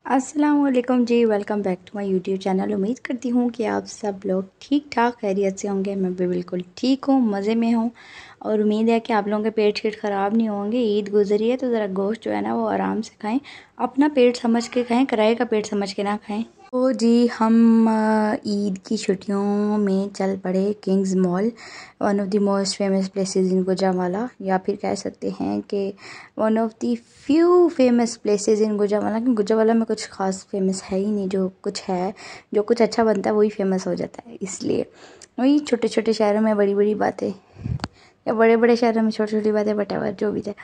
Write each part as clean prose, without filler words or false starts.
अस्सलाम वालेकुम जी। Welcome back to my YouTube channel. उम्मीद करती हूँ कि आप सब लोग ठीक ठाक खैरियत से होंगे। मैं भी बिल्कुल ठीक हूँ, मज़े में हूँ और उम्मीद है कि आप लोगों के पेट शेट ख़राब नहीं होंगे। ईद गुजरी है तो ज़रा गोश्त जो है ना वो आराम से खाएं, अपना पेट समझ के खाएं, किराए का पेट समझ के ना खाएं। तो जी हम ईद की छुट्टियों में चल पड़े Kings mall, one of the most famous places in Gujranwala, या फिर कह सकते हैं कि one of the few famous places in Gujranwala. क्योंकि गुजरांवाला में कुछ खास फेमस है ही नहीं, जो कुछ है, जो कुछ अच्छा बनता है वही फेमस हो जाता है। इसलिए वही छोटे छोटे शहरों में बड़ी बड़ी बातें, या बड़े बड़े शहरों में छोटी छोटी बातें, वटेवर जो भी है।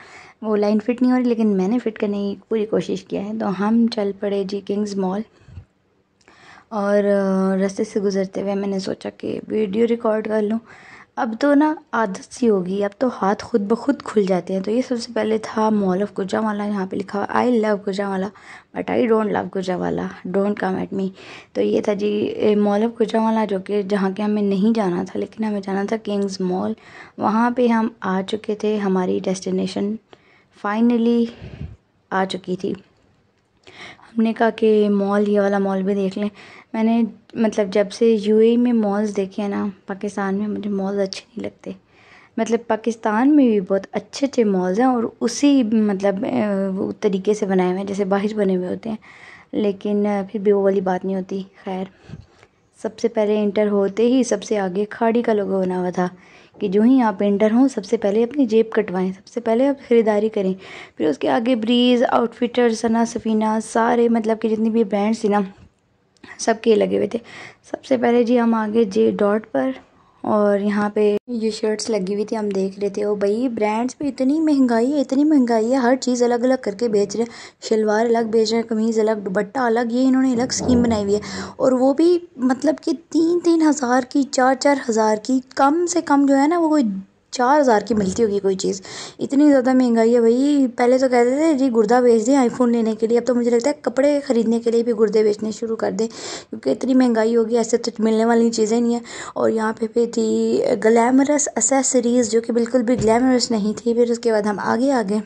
वो लाइन फिट नहीं हो रही लेकिन मैंने फ़िट करने की पूरी कोशिश किया है। तो हम चल पड़े जी किंग्स मॉल और रास्ते से गुज़रते हुए मैंने सोचा कि वीडियो रिकॉर्ड कर लूँ। अब तो ना आदत सी होगी, अब तो हाथ खुद ब खुद खुल जाते हैं। तो ये सबसे पहले था मॉल ऑफ गुजरांवाला। यहाँ पे लिखा हुआ I love Gujranwala but I don't love Gujranwala, don't come at me. तो ये था जी मॉल ऑफ गुजरांवाला, जो कि जहाँ के हमें नहीं जाना था लेकिन हमें जाना था किंग्स मॉल। वहाँ पे हम आ चुके थे, हमारी डेस्टिनेशन फाइनली आ चुकी थी। हमने कहा कि मॉल, ये वाला मॉल भी देख लें। मैंने मतलब जब से यूएई में मॉल्स देखे हैं ना, पाकिस्तान में मुझे मॉल्स अच्छे नहीं लगते। मतलब पाकिस्तान में भी बहुत अच्छे अच्छे मॉल्स हैं और उसी मतलब वो तरीके से बनाए हुए हैं जैसे बाहर बने हुए होते हैं, लेकिन फिर भी वो वाली बात नहीं होती। खैर, सबसे पहले इंटर होते ही सबसे आगे खाड़ी का लोगो बना हुआ था कि जो ही आप इंटर हों सबसे पहले अपनी जेब कटवाएं, सबसे पहले आप ख़रीदारी करें। फिर उसके आगे ब्रीज़, आउटफिटर, सना, सफ़ीना, सारे मतलब कि जितनी भी ब्रांड्स थी ना सबके लगे हुए थे। सबसे पहले जी हम आगे जे डॉट पर, और यहाँ पे ये शर्ट्स लगी हुई थी, हम देख रहे थे। ओ भाई, ब्रांड्स पे इतनी महंगाई है, इतनी महंगाई है, हर चीज़ अलग अलग करके बेच रहे हैं। शलवार अलग बेच रहे हैं, कमीज़ अलग, दुपट्टा अलग, ये इन्होंने अलग स्कीम बनाई हुई है। और वो भी मतलब कि 3-3 हज़ार की, 4-4 हज़ार की, कम से कम जो है ना वो कोई 4 हज़ार की मिलती होगी कोई चीज़। इतनी ज़्यादा महंगाई है भाई। पहले तो कहते थे जी गुर्दा बेच दें आईफोन लेने के लिए, अब तो मुझे लगता है कपड़े ख़रीदने के लिए भी गुर्दे बेचने शुरू कर दें, क्योंकि इतनी महंगाई होगी। ऐसे तो मिलने वाली चीज़ें नहीं है। और यहाँ पे थी ग्लैमरस एसेसरीज़, जो कि बिल्कुल भी ग्लैमरस नहीं थी। फिर उसके बाद हम आगे आ गए।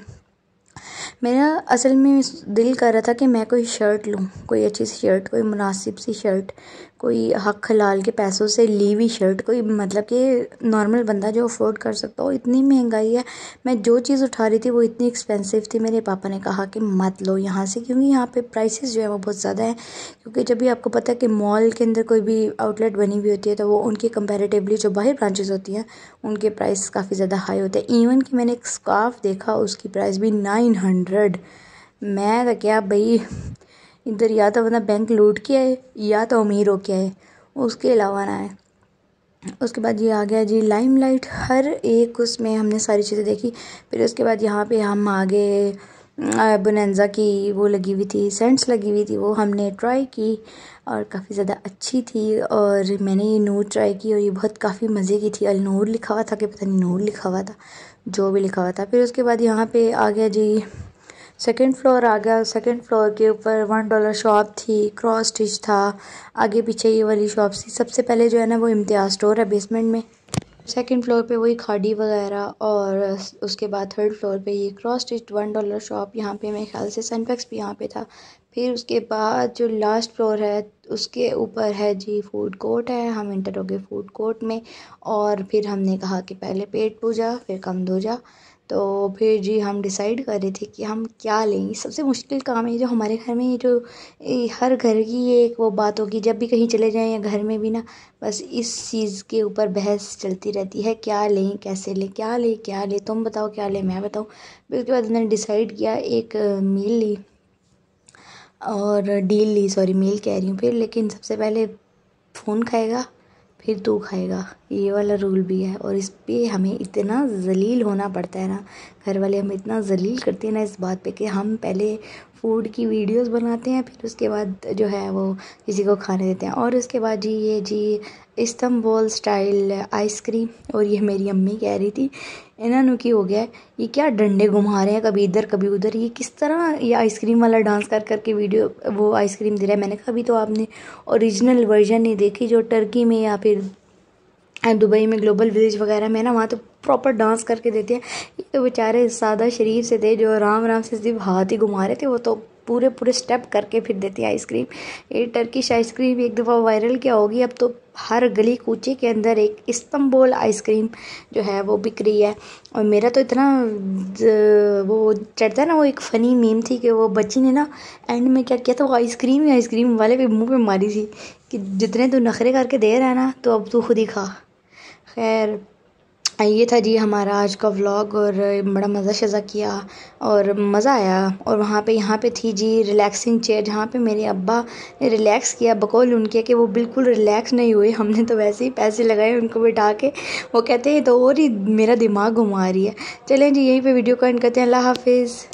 मेरा असल में दिल कर रहा था कि मैं कोई शर्ट लूँ, कोई अच्छी सी शर्ट, कोई मुनासिब सी शर्ट, कोई हक हलाल के पैसों से ली हुई शर्ट, कोई मतलब कि नॉर्मल बंदा जो अफोर्ड कर सकता हो। इतनी महंगाई है, मैं जो चीज़ उठा रही थी वो इतनी एक्सपेंसिव थी। मेरे पापा ने कहा कि मत लो यहाँ से, क्योंकि यहाँ पे प्राइसेस जो है वो बहुत ज़्यादा है। क्योंकि जब भी आपको पता है कि मॉल के अंदर कोई भी आउटलेट बनी हुई होती है तो वो उनकी कंपैरेटिवली जो बाहर ब्रांचेस होती हैं उनके प्राइस काफ़ी ज़्यादा हाई होते हैं। इवन कि मैंने एक स्कार्फ देखा, उसकी प्राइस भी 900। मैं तो क्या भाई, इधर या तो बंदा बैंक लूट के आए या तो अमीर होके आए, उसके अलावा ना है। उसके बाद ये आ गया जी लाइमलाइट। हर एक उसमें हमने सारी चीज़ें देखी। फिर उसके बाद यहाँ पे हम आगे बोनांजा की वो लगी हुई थी, सेंट्स लगी हुई थी, वो हमने ट्राई की और काफ़ी ज़्यादा अच्छी थी। और मैंने ये नूर ट्राई की और ये बहुत काफ़ी मज़े की थी। अल नूर लिखा हुआ था कि पता नहीं नूर लिखा हुआ था, जो भी लिखा हुआ था। फिर उसके बाद यहाँ पे आ गया जी सेकंड फ्लोर आ गया। सेकंड फ्लोर के ऊपर $1 शॉप थी, क्रॉस स्टिच था, आगे पीछे ये वाली शॉप थी। सबसे पहले जो है ना वो इम्तियाज़ स्टोर है बेसमेंट में, सेकंड फ्लोर पे वही खाड़ी वगैरह, और उसके बाद थर्ड फ्लोर पे ये क्रॉस स्टिच $1 शॉप। यहाँ पे मेरे ख्याल से सनफ्लेक्स भी यहाँ पे था। फिर उसके बाद जो लास्ट फ्लोर है उसके ऊपर है जी फूड कोर्ट है। हम इंटर हो गए फूड कोर्ट में, और फिर हमने कहा कि पहले पेट पूजा फिर कम दूजा। तो फिर जी हम डिसाइड कर रहे थे कि हम क्या लें। सबसे मुश्किल काम है जो हमारे घर में, ये जो हर घर की ये एक वो बात होगी, जब भी कहीं चले जाएं या घर में भी ना, बस इस चीज़ के ऊपर बहस चलती रहती है, क्या लें, कैसे लें, क्या लें, क्या लें, तुम बताओ क्या लें, मैं बताऊँ। फिर उसके बाद मैंने डिसाइड किया, एक मील ली और डील ली, सॉरी मील कह रही हूँ फिर। लेकिन सबसे पहले फ़ोन खाएगा फिर तू खाएगा, ये वाला रूल भी है। और इस पे हमें इतना ज़लील होना पड़ता है ना, घर वाले हमें इतना ज़लील करते हैं ना इस बात पे कि हम पहले फूड की वीडियोस बनाते हैं, फिर उसके बाद जो है वो किसी को खाने देते हैं। और उसके बाद जी ये जी इस्तांबुल स्टाइल आइसक्रीम, और ये मेरी अम्मी कह रही थी इन्होंने की हो गया है, ये क्या डंडे घुमा रहे हैं कभी इधर कभी उधर, ये किस तरह ये आइसक्रीम वाला डांस कर करके वीडियो वो आइसक्रीम दे रहा है। मैंने कहा अभी तो आपने ओरिजिनल वर्जन नहीं देखी, जो टर्की में या फिर दुबई में ग्लोबल विलेज वगैरह में ना, वहाँ तो प्रॉपर डांस करके देते हैं। ये तो बेचारे सादा शरीफ से थे जो आराम आराम से सिर्फ हाथ ही घुमा रहे थे, वो तो पूरे पूरे स्टेप करके फिर देती है आइसक्रीम। ये टर्किश आइसक्रीम एक दफ़ा वायरल क्या होगी, अब तो हर गली कूचे के अंदर एक इस्तांबुल आइसक्रीम जो है वो बिक रही है। और मेरा तो इतना वो चढ़ता है ना, वो एक फ़नी मीम थी कि वो बच्ची ने ना एंड में क्या किया था, वो आइसक्रीम वाले पे मुंह पे मारी थी कि जितने तू नखरे करके दे रहा है ना, तो अब तू खुद ही खा। खैर ये था जी हमारा आज का व्लॉग, और बड़ा मज़ा शज़ा किया और मज़ा आया। और यहाँ पे थी जी रिलैक्सिंग चेयर, जहाँ पे मेरे अब्बा ने रिलैक्स किया, बकौल उनके कि वो बिल्कुल रिलैक्स नहीं हुए। हमने तो वैसे ही पैसे लगाए उनको बिठा के, वो कहते हैं तो और ही मेरा दिमाग घुमा रही है। चलें जी, यहीं पे वीडियो को एंड करते हैं। अल्लाह हाफिज़।